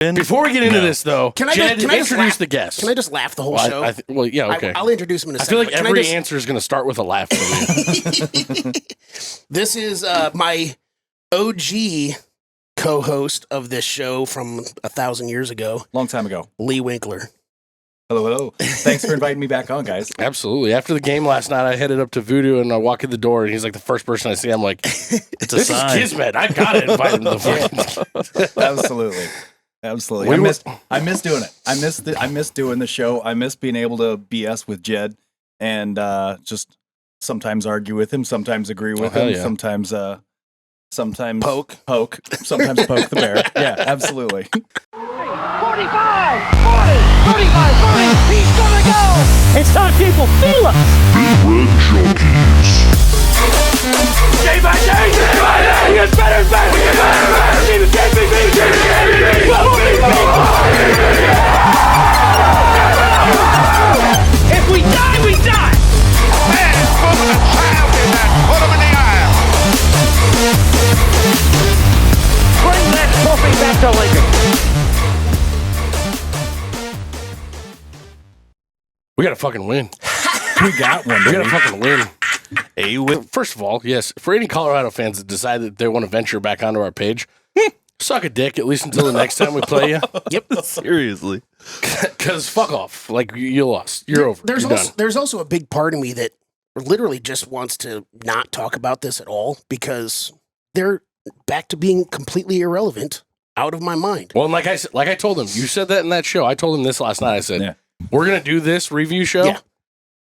Before we get into this, though, can I introduce the guest? Can I just laugh the whole show? Yeah, okay. I'll introduce him in a second. I feel like every answer is going to start with a laugh from you. This is my OG co-host of this show from 1,000 years ago. Long time ago. Lee Winkler. Hello. Thanks for inviting me back on, guys. Absolutely. After the game last night, I headed up to Voodoo and I walk in the door and he's like the first person I see. I'm like, it's a sign. This is Kismet. I got to invite him to the fucking... Absolutely. I miss doing it. I miss doing the show. I miss being able to BS with Jed and just sometimes argue with him, sometimes agree with him, yeah. sometimes poke, sometimes poke the bear. Yeah, absolutely. 45, 40, 35, 40, he's gonna go! It's time people feel it! Big Red Junkies. Day by day, he gets better and better! If we die, we die! Man, put a child in that, put him in the aisle. Bring that trophy back to Lincoln! We got to fucking win. We got one. We got to fucking win. First of all, yes, for any Colorado fans that decide that they want to venture back onto our page, suck a dick, at least until the next time we play you. Yep. Seriously. Because fuck off. Like, you lost. You're over. There's also a big part of me that literally just wants to not talk about this at all because they're back to being completely irrelevant, out of my mind. Well, and like I told him, you said that in that show. I told him this last night. I said, we're going to do this review show. Yeah.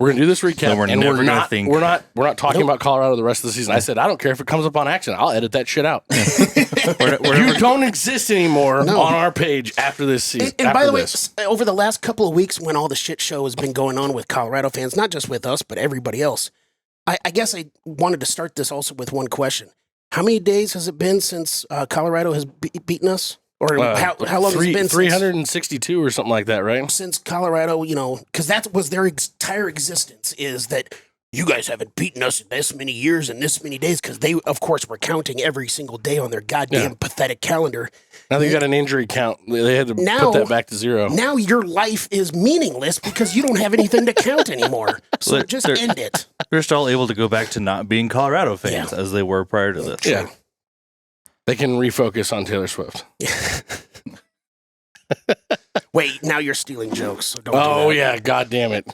We're going to do this recap. And we're not talking about Colorado the rest of the season. I said, I don't care if it comes up on accident. I'll edit that shit out. You don't exist anymore on our page after this season. And by the way, over the last couple of weeks when all the shit show has been going on with Colorado fans, not just with us, but everybody else, I guess I wanted to start this also with one question. How many days has it been since Colorado has beaten us? Or how long has it been? 362 or something like that, right? Since Colorado, because that was their entire existence, is that you guys haven't beaten us in this many years and this many days, because they, of course, were counting every single day on their goddamn pathetic calendar. Now they got an injury count. They had to put that back to 0. Now your life is meaningless because you don't have anything to count anymore. So just end it. They're still able to go back to not being Colorado fans as they were prior to this. Yeah. They can refocus on Taylor Swift. Wait, now you're stealing jokes. So don't do that. Yeah, God damn it.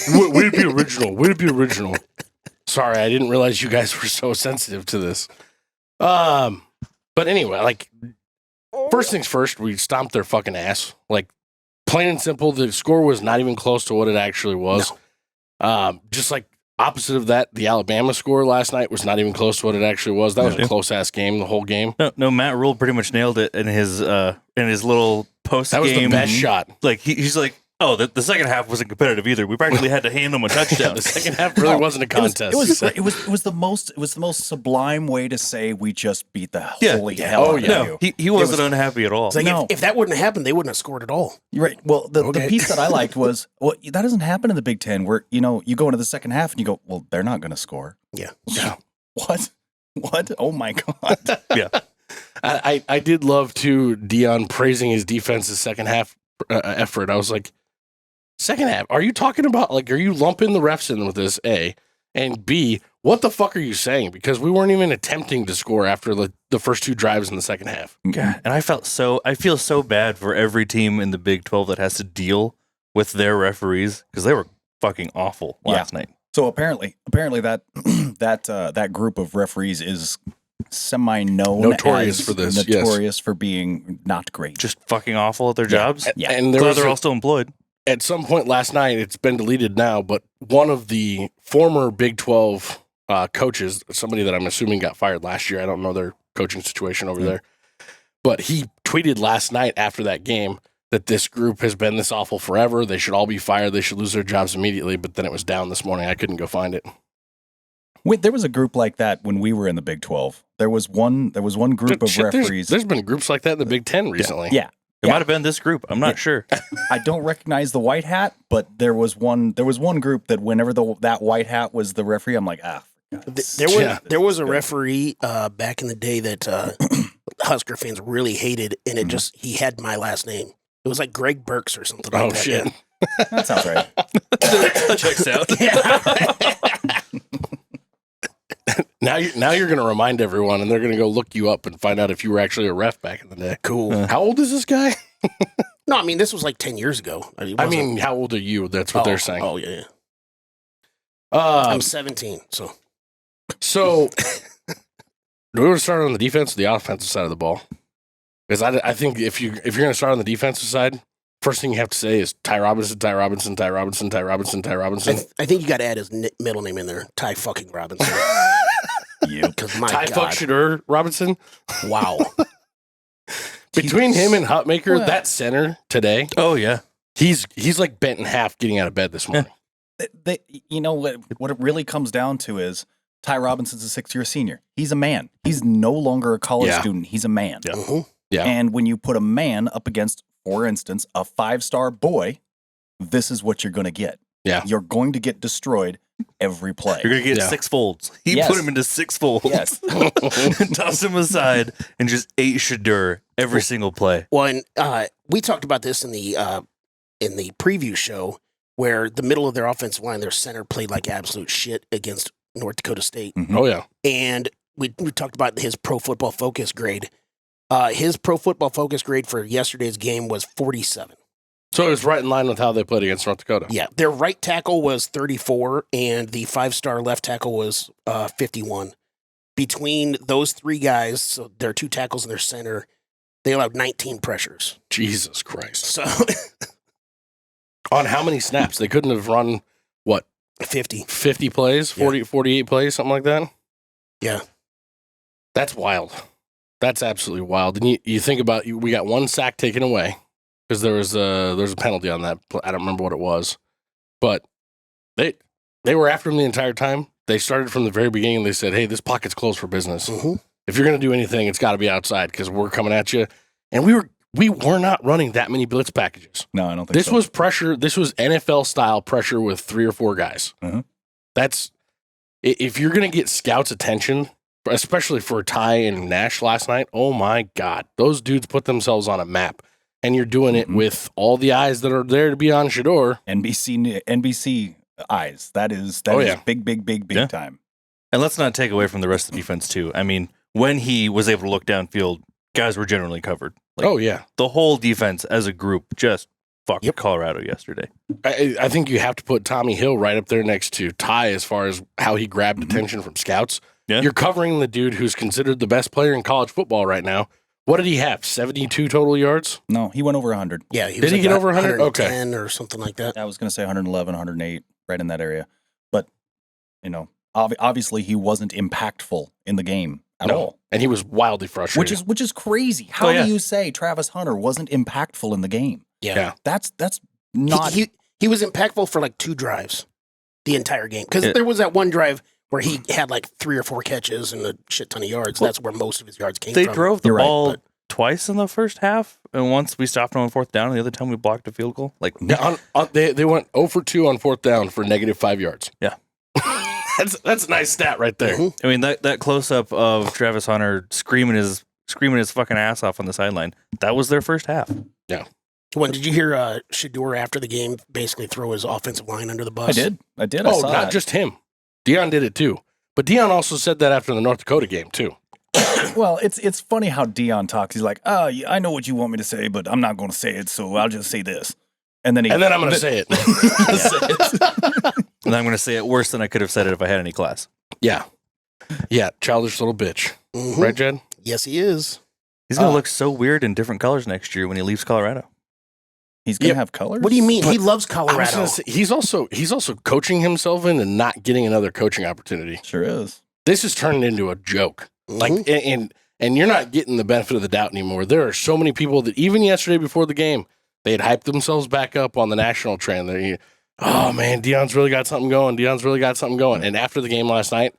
Way to be original. Way to be original. Sorry, I didn't realize you guys were so sensitive to this. But anyway, like, first things first, we stomped their fucking ass. Like, plain and simple, the score was not even close to what it actually was. No. Just like, opposite of that, the Alabama score last night was not even close to what it actually was. That was a close-ass game, the whole game. No, Matt Rhule pretty much nailed it in his little post-game. That was the best shot. Like, he's like, the second half wasn't competitive either. We practically had to hand them a touchdown. The second half really wasn't a contest. It was the most sublime way to say we just beat the holy hell out of you. He wasn't unhappy at all. Like if that wouldn't have happened, they wouldn't have scored at all. Right. Well, the piece that I liked was, that doesn't happen in the Big Ten where, you go into the second half and you go, well, they're not going to score. Yeah. What? Oh my God. Yeah. I did love too DeeYawn praising his defense's second half effort. I was like, second half, are you talking about, like, are you lumping the refs in with this, A? And B, what the fuck are you saying? Because we weren't even attempting to score after the first 2 drives in the second half. God, and I feel so bad for every team in the Big 12 that has to deal with their referees because they were fucking awful last night. So apparently that group of referees is semi-known, notorious for this, notorious for being not great, just fucking awful at their jobs. Yeah, and they're all still employed. At some point last night, it's been deleted now, but one of the former Big 12 coaches, somebody that I'm assuming got fired last year, I don't know their coaching situation over there, but he tweeted last night after that game that this group has been this awful forever. They should all be fired. They should lose their jobs immediately. But then it was down this morning. I couldn't go find it. Wait, there was a group like that when we were in the Big 12. There was one group of referees. There's been groups like that in the Big 10 recently. Yeah. It might have been this group. I'm not sure. I don't recognize the white hat, but there was one group that whenever that white hat was the referee, I'm like, there was a referee back in the day that Husker fans really hated, and it just he had my last name. It was like Greg Burks or something like Oh, that. shit. Yeah. That sounds right. That checks out. Now you're going to remind everyone, and they're going to go look you up and find out if you were actually a ref back in the day. Cool. How old is this guy? No, I mean, this was like 10 years ago. I mean, how old are you? That's what they're saying. Oh, yeah. I'm Um, 17, so. so, do we want to start on the defense or the offensive side of the ball? Because I think if you're going to start on the defensive side, first thing you have to say is Ty Robinson, Ty Robinson, Ty Robinson, Ty Robinson, Ty Robinson. I think you got to add his middle name in there, Ty fucking Robinson. Because my Ty God. fuck Shadur Robinson. Wow. Between him and Hutmaker, Well- that center today, Oh, yeah. he's like bent in half getting out of bed this morning. You know what it really comes down to is Ty Robinson's a 6th-year senior. He's a man. He's no longer a college Yeah. student. He's a man. Yeah. Mhm. Yeah. And when you put a man up against, for instance, a 5-star boy, this is what you're going to get. Yeah. You're going to get destroyed every play. You're going to get Yeah. 6 folds. He Yes. put him into 6 folds. Yes. Tossed him aside and just ate Shadur every single play. Well, and we talked about this in the preview show where the middle of their offensive line, their center played like absolute shit against North Dakota State. Oh, yeah. And we talked about his Pro Football Focus grade. His Pro Football Focus grade for yesterday's game was 47. So it was right in line with how they played against North Dakota. Yeah, their right tackle was 34, and the 5-star left tackle was 51. Between those 3 guys, so their 2 tackles and their center, they allowed 19 pressures. Jesus Christ. So On how many snaps? They couldn't have run, what, 50. 50 plays, 40, 48 plays, something like that? Yeah. That's wild. That's absolutely wild. And you think about, we got 1 sack taken away because there's a penalty on that. I don't remember what it was. But they were after him the entire time. They started from the very beginning. They said, hey, this pocket's closed for business. Mm-hmm. If you're going to do anything, it's got to be outside because we're coming at you. And we were not running that many blitz packages. No, I don't think This so. was pressure. This was NFL style pressure with 3 or 4 guys. Mhm. That's if you're going to get scouts' attention, especially for Ty and Nash last night. Oh my God, those dudes put themselves on a map, and you're doing it with all the eyes that are there to be on Shador. NBC eyes. That is yeah. big Yeah. time. And let's not take away from the rest of the defense, too. I mean, when he was able to look downfield, guys were generally covered. Like, Oh yeah, the whole defense as a group just fucked Yep. Colorado yesterday. I think you have to put Tommy Hill right up there next to Ty as far as how he grabbed attention from scouts. Yeah. You're covering the dude who's considered the best player in college football right now. What did he have? 72 total yards? No, he went over 100. Yeah, he Did was he like get over 100? Okay. 110 or something like that. I was going to say 111, 108, right in that area. But, you know, obviously he wasn't impactful in the game at all. And he was wildly frustrated. Which is crazy. How Oh, yeah. do you say Travis Hunter wasn't impactful in the game? Yeah. That's not He was impactful for like 2 drives the entire game. Because Yeah. there was that one drive where he had like 3 or 4 catches and a shit ton of yards. That's where most of his yards came They from. drove the You're right, ball but- twice in the first half, and once we stopped him on 4th down, and the other time we blocked a field goal. Like, Yeah, they went 0 for 2 on 4th down for -5 yards. Yeah. that's a nice stat right there. Mhm. I mean, that close up of Travis Hunter screaming his fucking ass off on the sideline, that was their first half. When did you hear Shador after the game basically throw his offensive line under the bus? I did. I Oh, saw not that. just him. DeeYawn did it too. But DeeYawn also said that after the North Dakota game too. Well, it's funny how Dion talks. He's like, "Oh, yeah, I know what you want me to say, but I'm not going to say it, so I'll just say this." And then And then I'm going to say it. And I'm going to say it worse than I could have said it if I had any class. Yeah. Yeah, childish little bitch. Mhm. Right, Jed? Yes, he is. He's going to look so weird in different colors next year when he leaves Colorado. He's going to Yep. have colors. What do you mean? But He loves I was Colorado. gonna say, he's also coaching himself into not getting another coaching opportunity. Sure is. This is turning into a joke. Like Mhm. and you're not getting the benefit of the doubt anymore. There are so many people that even yesterday before the game, they had hyped themselves back up on the national train. They're, oh man, DeeYawn's really got something going. DeeYawn's really got something going. And after the game last night,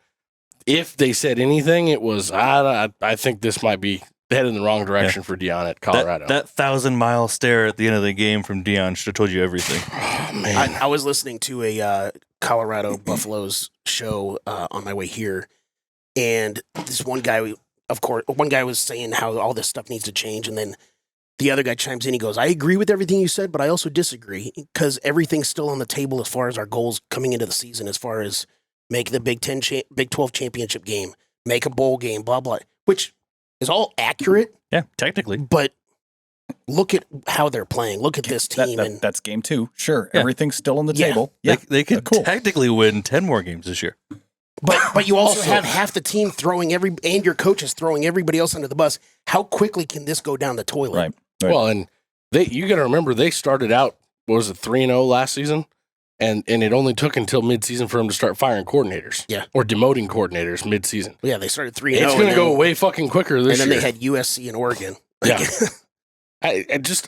if they said anything, it was I think this might be headed in the wrong direction for DeeYawn at Colorado. That 1,000-mile stare at the end of the game from DeeYawn should have told you everything. Oh, man. I was listening to a Colorado Buffaloes show on my way here, and this one guy of course, one guy was saying how all this stuff needs to change, and then the other guy chimes in. He goes, "I agree with everything you said, but I also disagree because everything's still on the table as far as our goals coming into the season, as far as make the Big 12 championship game, make a bowl game, blah blah," which is all accurate. Yeah, technically. But look at how they're playing. Look at this team, and that's game 2. Sure, Yeah. everything's still on the Yeah. table. They could cool. technically win 10 more games this year. but you also have half the team throwing and your coaches throwing everybody else under the bus. How quickly can this go down the toilet? Right. Well, and you got to remember they started out, what was it, 3-0 last season, and it only took until midseason for them to start firing coordinators, or demoting coordinators midseason. Yeah, they started 3-0. It's going to go way fucking quicker this year. And then they had USC and Oregon. Yeah. I just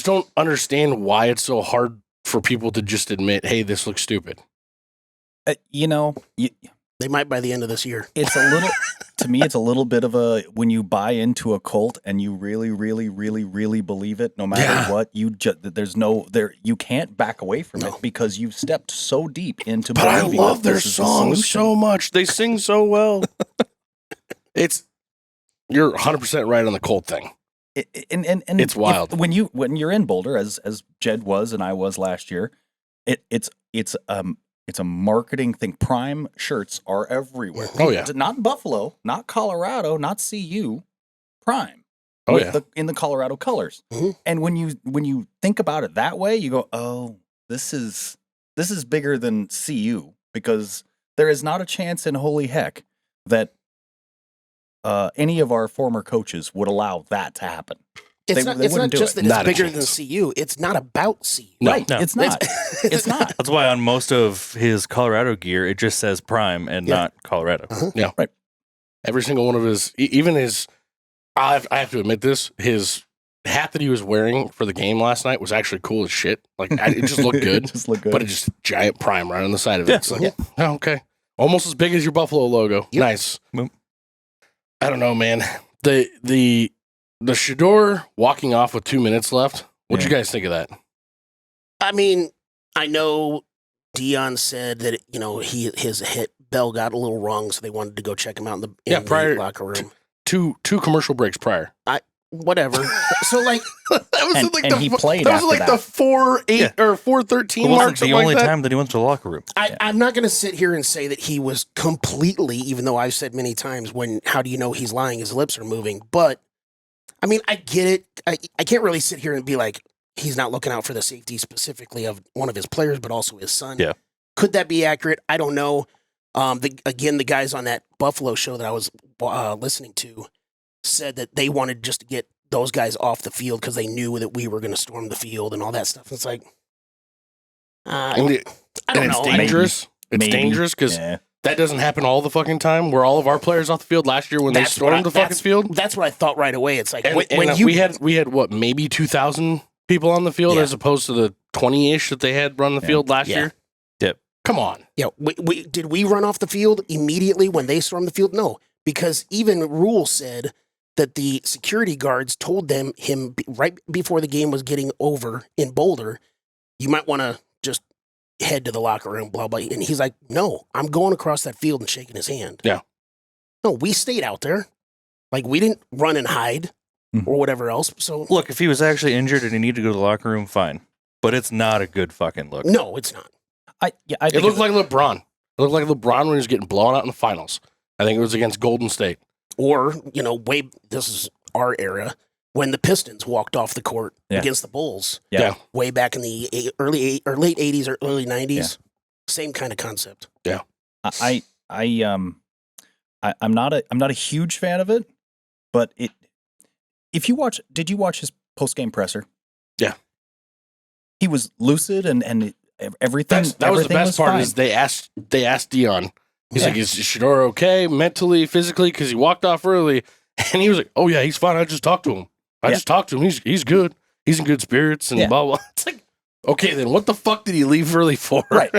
don't understand why it's so hard for people to just admit, hey, this looks stupid. They might by the end of this year. It's a little, to me, it's a little bit of a, when you buy into a cult and you really, really, really, really believe it, no matter what, you can't back away from it because you've stepped so deep into. But I believing love that their this is the songs solution. so much. They sing so well. You're 100% right on the Colt thing. And it's wild. when you're in Boulder, as Jed was and I was last year, it's a marketing thing. Prime shirts are everywhere. Oh yeah, not Buffalo, not Colorado, not CU. Prime. Oh yeah, in the Colorado colors. Mm-hmm. And when you think about it that way, you go, oh, this is bigger than CU, because there is not a chance in holy heck that any of our former coaches would allow that to happen. It's They not wouldn't do just it. that Not a it's bigger than chance. CU. It's not about CU. No. Right. No. It's not. It's not. That's why on most of his Colorado gear, it just says Prime and not Colorado. yeah. Right. Every single one of his, even his. I have to admit this. His hat that he was wearing for the game last night was actually cool as shit. Like it just looked good. It just looked good. But it's just giant Prime right on the side of it. Yeah. It's like, oh, okay, almost as big as your Buffalo logo. Yep. Nice. Boom. I don't know, man. The Shador walking off with 2 minutes left. What'd you guys think of that? I mean, I know DeeYawn said that his hit bell got a little wrong, so they wanted to go check him out in the locker room. Two commercial breaks prior. Whatever. So like That was And he played That was after like that. the 4-8 or 4-13 It mark. wasn't the something only like that. time that he went to the locker room. I'm not going to sit here and say that he was completely, even though I've said many times, how do you know he's lying? His lips are moving. But, I mean, I get it. I can't really sit here and be like, he's not looking out for the safety specifically of one of his players, but also his son. Yeah. Could that be accurate? I don't know. The guys on that Buffalo show that I was listening to said that they wanted just to get those guys off the field because they knew that we were going to storm the field and all that stuff. It's like, I don't It's know. dangerous. Maybe. It's dangerous because Yeah. that doesn't happen all the fucking time. Where all of our players off the field last year when they stormed the fucking field. That's what I thought right away. It's like And, when you we had what, maybe 2,000 people on the field Yeah. as opposed to the 20-ish that they had run the field last Yeah. year. Yep. Come on. Yeah, did we run off the field immediately when they stormed the field? No, because even Rhule said that the security guards told him right before the game was getting over in Boulder, you might want to just head to the locker room, blah, blah. And he's like, no, I'm going across that field and shaking his hand. Yeah. No, we stayed out there. Like, we didn't run and hide or whatever else. So, Look, if he was actually injured and he needed to go to the locker room, fine. But it's not a good fucking look. no, it's not. I It think looked like LeBron. It looked like LeBron when he was getting blown out in the finals. I think it was against Golden State. Or, this is our era, when the Pistons walked off the court Yeah. against the Bulls. Yeah. Way back in the late 80s or early 90s. Same kind of concept. I'm not a huge fan of it, but did you watch his post game presser? Yeah. He was lucid and everything. That was the everything best part fine. is they asked DeeYawn. He's Yeah. like, is Shador okay mentally, physically? Because he walked off early. And he was like, oh, yeah, he's fine. I just talked to him. Just talked to him. He's good. He's in good spirits and blah, blah. It's like, okay, then what the fuck did he leave early for? Right.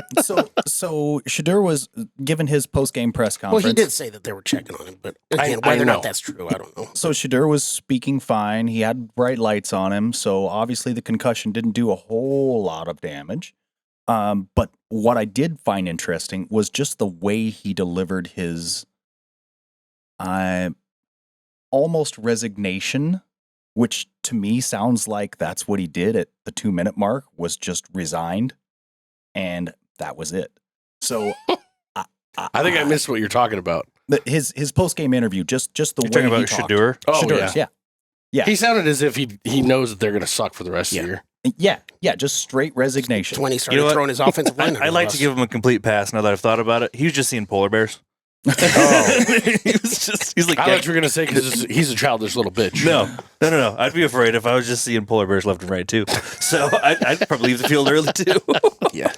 So Shador was given his post game press conference. Well, he did say that they were checking on him, but again, I whether or know. not that's true, I don't know. So Shador was speaking fine. He had bright lights on him. So obviously the concussion didn't do a whole lot of damage. But what I did find interesting was just the way he delivered his almost resignation, which to me sounds like that's what he did at the 2-minute mark, was just resigned, and that was it. So I think I missed what you're talking about. his post-game interview, just the You're way talking he about talked. Shadur? Oh, Shadur's, yeah. He sounded as if he knows that they're going to suck for the rest of the year. Yeah, just straight resignation. It's when he started You know what? throwing his offensive line. I like to give him a complete pass now that I've thought about it. He was just seeing polar bears. Oh. He's like, I thought you were going to say because he's a childish little bitch. No. I'd be afraid if I was just seeing polar bears left and right too. So I'd probably leave the field early too. Yeah.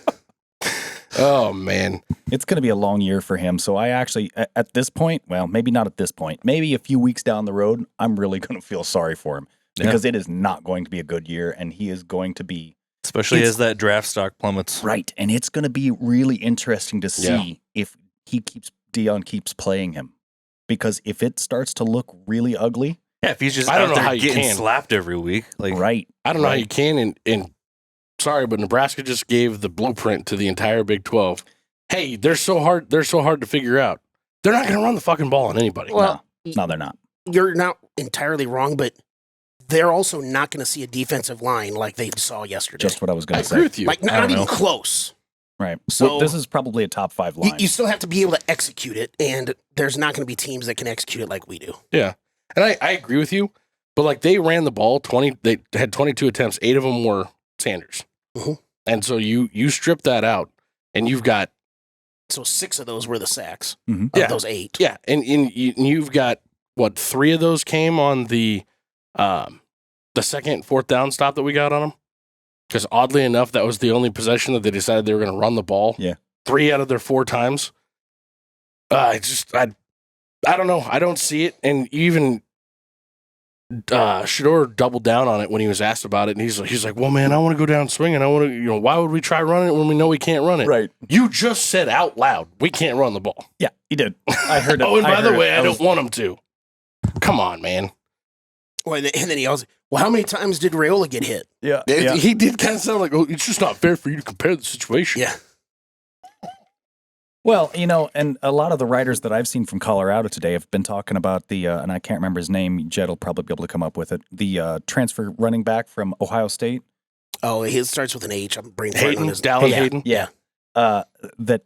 Oh, man. It's going to be a long year for him. So I actually, at this point, well, maybe not at this point, maybe a few weeks down the road, I'm really going to feel sorry for him because it is not going to be a good year, and he is going to be. Especially as that draft stock plummets. Right. And it's going to be really interesting to see if DeeYawn keeps playing him. Because if it starts to look really ugly. Yeah, if he's just I don't out know there how you getting can. slapped every week. Like, Right. I don't know how you can. And sorry, but Nebraska just gave the blueprint to the entire Big 12. Hey, they're so hard to figure out. They're not going to run the fucking ball on anybody. Well, No, they're not. you're not entirely wrong, but they're also not going to see a defensive line like they saw yesterday. Just what I was I going to agree say. with you. Like, I not don't even know. close. Right. So- So this is probably a top 5 line. You still have to be able to execute it, and there's not going to be teams that can execute it like we do. Yeah. And I agree with you. But like they ran the ball 20, they had 22 attempts. 8 of them were Sanders. Mhm. And so you strip that out and you've got, So 6 of those were the sacks. Mhm. Of Yeah. those 8. yeah. And you've got what, 3 of those came on the second and fourth down stop that we got on them. Because oddly enough, that was the only possession that they decided they were going to run the ball. Yeah. 3 out of their 4 times. I don't know. I don't see it. And even Shador doubled down on it when he was asked about it. And he's like, well, man, I want to go down swinging. I want to, why would we try running it when we know we can't run it? Right. You just said out loud, we can't run the ball. Yeah, he did. I heard it. Oh, and by the heard way, it. I was- don't want him to. Come on, man. Well, and then he also, well, how many times did Raiola get hit? Yeah. yeah. He did kind of sound like, oh, it's just not fair for you to compare the situation. Yeah. Well, and a lot of the writers that I've seen from Colorado today have been talking about the, and I can't remember his name, Jed will probably be able to come up with it, the transfer running back from Ohio State. Oh, it starts with an H. I'm brain farting on Hayden, his Dallin yeah. Hayden. Yeah. That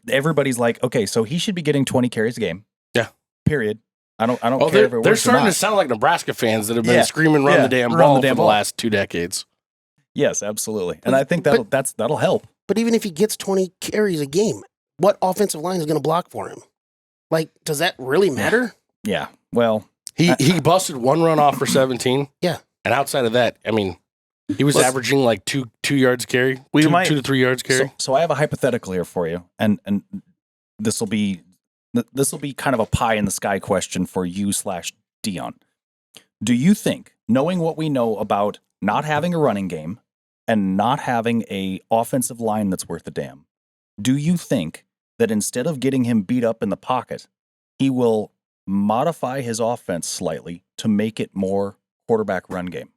everybody's like, okay, so he should be getting 20 carries a game. Yeah. Period. I don't Oh, care if it they're works or starting to not. sound like Nebraska fans that have been Yeah. screaming, run Yeah. the damn Run ball the damn for the ball. last 2 decades. Yes, absolutely. And But- I think that'll help. But even if he gets 20 carries a game, what offensive line is going to block for him? Like, does that really matter? Yeah. Well, He busted 1 run off for 17. Yeah. And outside of that, I mean, he was averaging like 2 yards carry. We 2 might- 2 to 3 yards carry. so I have a hypothetical here for you, and this will be kind of a pie in the sky question for you / DeeYawn. Do you think, knowing what we know about not having a running game and not having a offensive line that's worth a damn, do you think that instead of getting him beat up in the pocket, he will modify his offense slightly to make it more quarterback run game?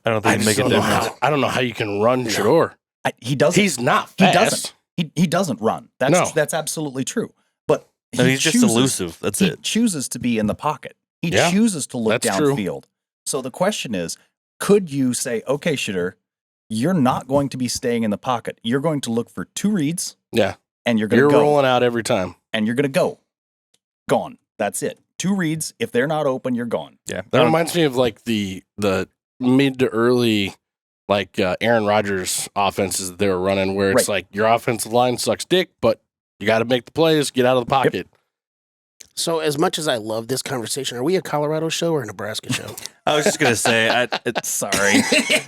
I don't think I it'd just make a don't know difference. how- I don't know how you can run Shador. He doesn't. He's not He fast. doesn't. He doesn't run. That's absolutely true. But No, he's just elusive. That's he it. chooses to be in the pocket. He Yeah, chooses to look that's true. downfield. So the question is, could you say, okay, Shadur, you're not going to be staying in the pocket. You're going to look for 2 reads. Yeah. And you're going You're to go. rolling out every time. And you're going to go. Gone. That's it. 2 reads. If they're not open, you're gone. Yeah. That reminds me of like the mid to early like Aaron Rodgers offenses that they were running where it's like your offensive line sucks dick, but you got to make the plays, get out of the pocket. So, as much as I love this conversation, are we a Colorado show or a Nebraska show? I was just going to say, Sorry.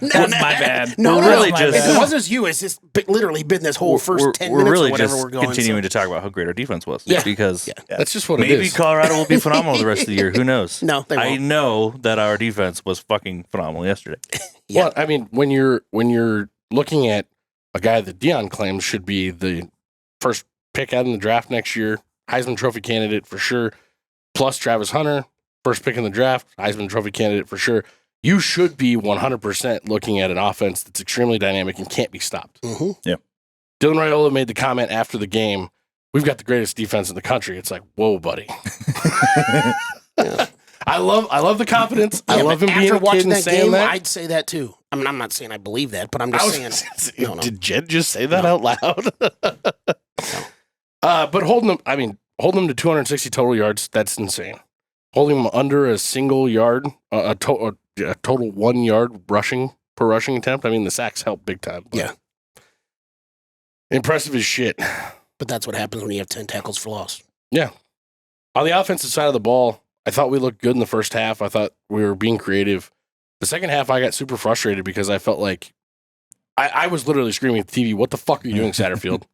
No, my bad. No, We're no, really no, just- If it wasn't you, it's just literally been this whole first 10 we're minutes really or whatever just we're going. continuing to talk about how great our defense was. Yeah. Because That's just what it maybe is. Colorado will be phenomenal the rest of the year. Who knows? No, they I won't. know that our defense was fucking phenomenal yesterday. Yeah. Well, I mean, when you're looking at a guy that DeeYawn claims should be the first pick out in the draft next year, Heisman Trophy candidate for sure, plus Travis Hunter, first pick in the draft, Heisman Trophy candidate for sure. You should be 100% looking at an offense that's extremely dynamic and can't be stopped. Mm-hmm. Dylan Raiola made the comment after the game, we've got the greatest defense in the country. It's like, whoa, buddy. I love the confidence. I love him being after a kid watching and that saying game. that. I'd say that too. I mean, I'm not saying I believe that, but I'm just saying. No. Did Jed just say that out loud? But holding them to 260 total yards, that's insane. Holding them under a single yard, a total 1 yard rushing per rushing attempt. I mean, the sacks help big time. Yeah. Impressive as shit. But that's what happens when you have 10 tackles for loss. Yeah. On the offensive side of the ball, I thought we looked good in the first half. I thought we were being creative. The second half, I got super frustrated because I felt like I was literally screaming at the TV, "What the fuck are you doing, Satterfield?"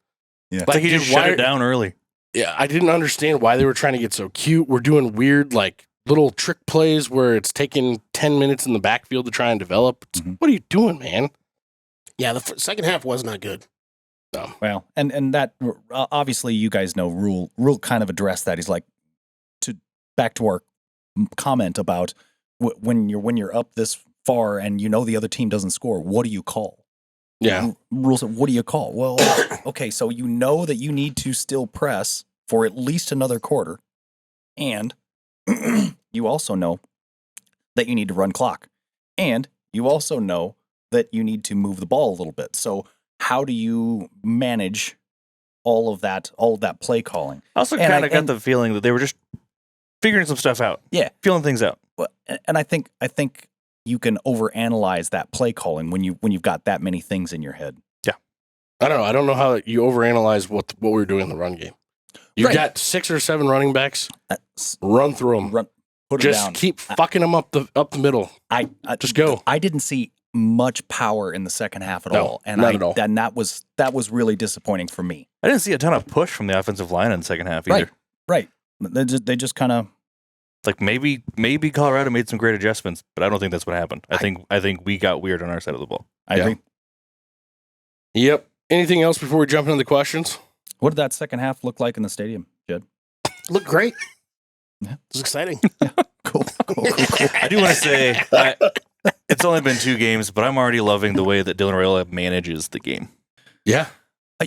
Yeah. Like he just shut it down early. Yeah, I didn't understand why they were trying to get so cute. We're doing weird, like, little trick plays where it's taking 10 minutes in the backfield to try and develop. What are you doing, man? Yeah, the second half was not good. No. Well, and that obviously you guys know Rhule kind of addressed that. He's like, back to our comment about when you're up this far and you know the other team doesn't score, what do you call? Yeah. Rhule said, what do you call? Well, okay, so you know that you need to still press for at least another quarter, and you also know that you need to run clock, and you also know that you need to move the ball a little bit. So how do you manage all of that play calling? I also kind of got the feeling that they were just figuring some stuff out. Yeah. Feeling things out. Well, and I think you can overanalyze that play calling when you've got that many things in your head. Yeah. I don't know. I don't know how you overanalyze what we were doing in the run game. You've got 6 or 7 running backs. Run through them. Put them Just down. keep fucking them up the middle. Just go. I didn't see much power in the second half at all. And not at all. And that was really disappointing for me. I didn't see a ton of push from the offensive line in the second half either. Right. They just kind of like maybe Colorado made some great adjustments, but I don't think that's what happened. I think we got weird on our side of the ball. I agree. Yep. Anything else before we jump into the questions? What did that second half look like in the stadium, Jed? Looked great. Yeah. It was exciting. Cool. I do want to say it's only been 2 games, but I'm already loving the way that Dylan Raiola manages the game. Yeah.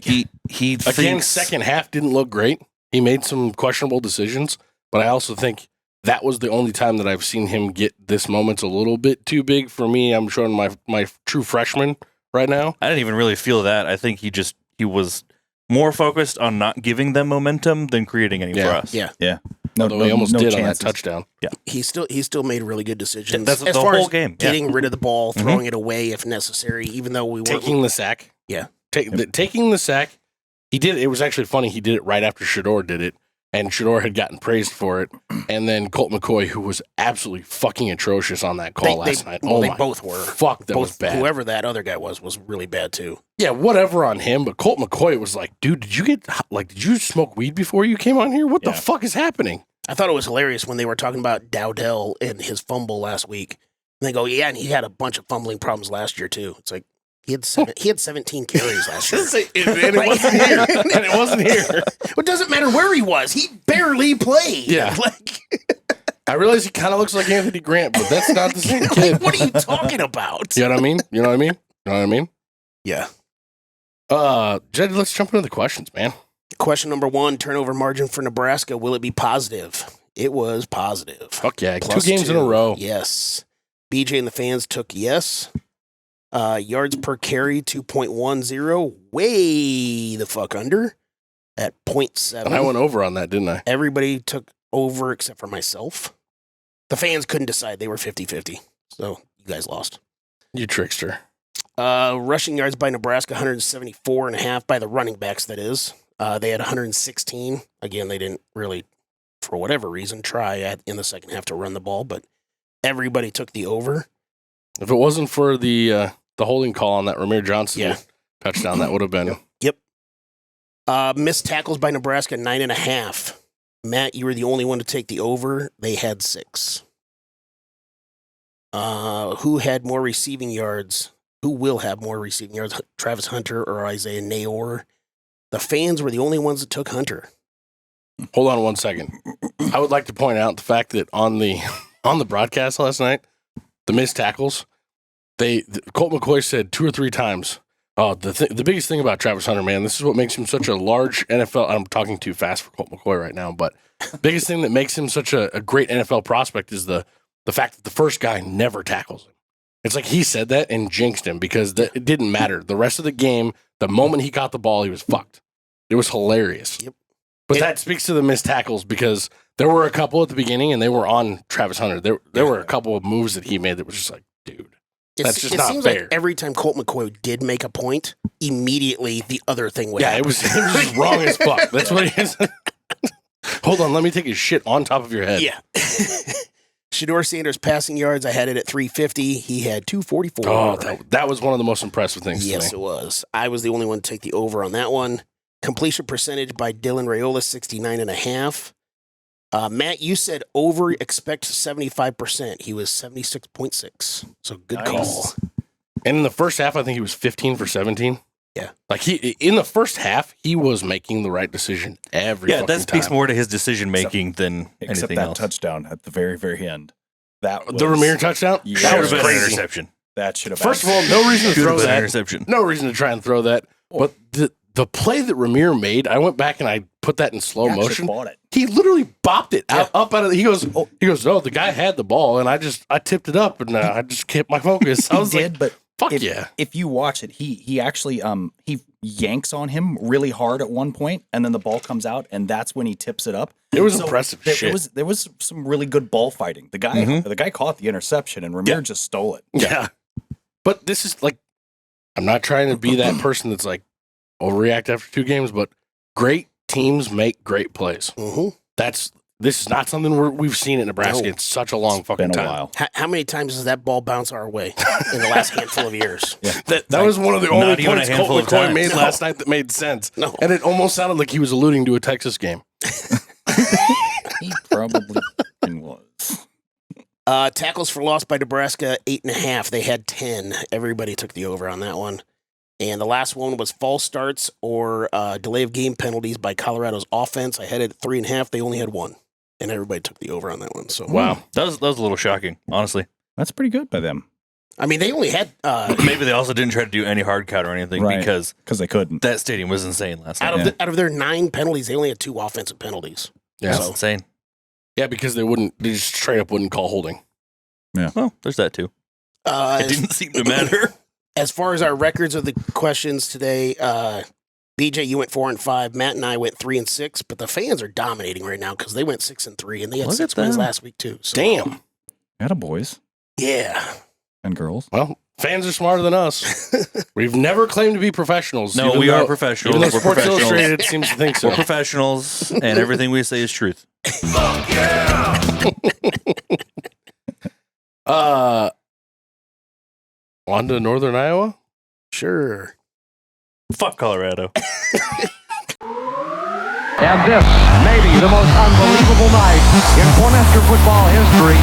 He Again, thinks second half didn't look great. He made some questionable decisions, but I also think that was the only time that I've seen him get this moment's a little bit too big for me. I'm showing my true freshman right now. I didn't even really feel that. I think he was more focused on not giving them momentum than creating any for us. Yeah. Although he almost did chances. on that touchdown. Yeah. He still made really good decisions. That's as the far whole as game. getting rid of the ball, throwing it away if necessary, even though we weren't Taking the sack. Yeah. Taking the sack. He did. It was actually funny. He did it right after Shador did it, and Shador had gotten praised for it. And then Colt McCoy, who was absolutely fucking atrocious on that call last night. Well, Oh they my both were. Fuck, that was bad. Whoever that other guy was really bad too. Yeah, whatever on him, but Colt McCoy was like, dude, did you smoke weed before you came on here? What the fuck is happening? I thought it was hilarious when they were talking about Dowdell and his fumble last week. And they go, yeah, and he had a bunch of fumbling problems last year too. It's like he had 17 carries last year. And it wasn't here. And it wasn't here. It doesn't matter where he was. He barely played. Yeah. Like, I realize he kind of looks like Anthony Grant, but that's not the same kid. what are you talking about? You know what I mean? Yeah. Jed, let's jump into the questions, man. Question number 1, turnover margin for Nebraska. Will it be positive? It was positive. Fuck yeah. Plus 2 games in a row. Yes. BJ and the fans took yes. Yards per carry, 2.10. Way the fuck under at 0.7. And I went over on that, didn't I? Everybody took over except for myself. The fans couldn't decide. They were 50-50. So you guys lost. You trickster. Rushing yards by Nebraska, 174.5 by the running backs, that is. They had 116. Again, they didn't really, for whatever reason, try in the second half to run the ball, but everybody took the over. If it wasn't for the holding call on that Ramir Johnson touchdown, that would have been. Yep. Missed tackles by Nebraska, 9.5. Matt, you were the only one to take the over. They had 6. Who had more receiving yards? Who will have more receiving yards? Travis Hunter or Isaiah Nayor? The fans were the only ones that took Hunter. Hold on 1 second. I would like to point out the fact that on the broadcast last night, the missed tackles, Colt McCoy said 2 or 3 times, Oh, the biggest thing about Travis Hunter, man, this is what makes him such a large NFL. I'm talking too fast for Colt McCoy right now, but biggest thing that makes him such a great NFL prospect is the fact that the first guy never tackles him. It's like he said that and jinxed him because it didn't matter. The rest of the game, the moment he caught the ball, he was fucked. It was hilarious. Yep. But that speaks to the missed tackles because there were a couple at the beginning and they were on Travis Hunter. There were a couple of moves that he made that was just like, dude. That's just not seems fair. like every time Colt McCoy did make a point, immediately the other thing would Yeah, happen. it was just wrong as fuck. That's what it is. Hold on, let me take his shit on top of your head. Yeah. Shador Sanders passing yards, I had it at 350. He had 244. Oh, that was one of the most impressive things Yes, to it me. was. I was the only one to take the over on that one. Completion percentage by Dylan Raiola, 69.5. Matt, you said over expect 75%. He was 76.6. So good Nice. call. And in the first half, I think he was 15 for 17. Yeah. Like in the first half, he was making the right decision every Yeah, fucking that speaks time. more to his decision making than Except anything that else. touchdown at the very, very end. That was, The Ramir touchdown? Yeah. That Should was have been an crazy. interception. That should have. First of all, no reason to Should throw have been an that. interception. No reason to try and throw that. But the play that Ramir made, I went back and I put that in slow motion. Bought it. He literally bopped it up out of the, he goes, no, the guy had the ball and I tipped it up and I just kept my focus. I He was did, like, but fuck if, yeah. if you watch it, he actually he yanks on him really hard at one point, and then the ball comes out, and that's when he tips it up. It was impressive shit. There was some really good ball fighting. The guy caught the interception, and Ramir just stole it. Yeah. But this is like, I'm not trying to be that person that's like overreact after 2 games, but great teams make great plays. Mm-hmm. This is not something we've seen at Nebraska No. in such a long It's fucking been a time. while. How many times does that ball bounce our way in the last handful of years? That was one of the Not only even a points Colt handful of McCoy times. made No. last night that made sense. No. And it almost sounded like he was alluding to a Texas game. He probably was. Tackles for loss by Nebraska, 8.5. They had 10. Everybody took the over on that one. And the last one was false starts or delay of game penalties by Colorado's offense. I had it at 3.5. They only had 1. And everybody took the over on that one. So Wow. That was a little shocking, honestly. That's pretty good by them I mean, they only had Maybe they also didn't try to do any hard cut or anything Right. because because they couldn't. that stadium was insane last night. out of their 9 penalties, they only had 2 offensive penalties. Yeah. That's So- insane. Yeah, because they just straight up wouldn't call holding. Well, there's that too. It didn't seem to matter. As far as our records of the questions today, BJ, you went 4 and 5. Matt and I went 3 and 6. But the fans are dominating right now because they went 6 and 3, and they had Look 6 at wins them. last week too. So, Damn. Atta boys yeah. and girls. Well, fans are smarter than us. We've never claimed to be professionals. No, even we are though- professionals. Even though We're Sports professionals. Illustrated seems to think so. We're professionals, and everything we say is truth. On to Northern Iowa? Sure. Fuck Colorado. And this may be the most unbelievable night in Cornhusker football history.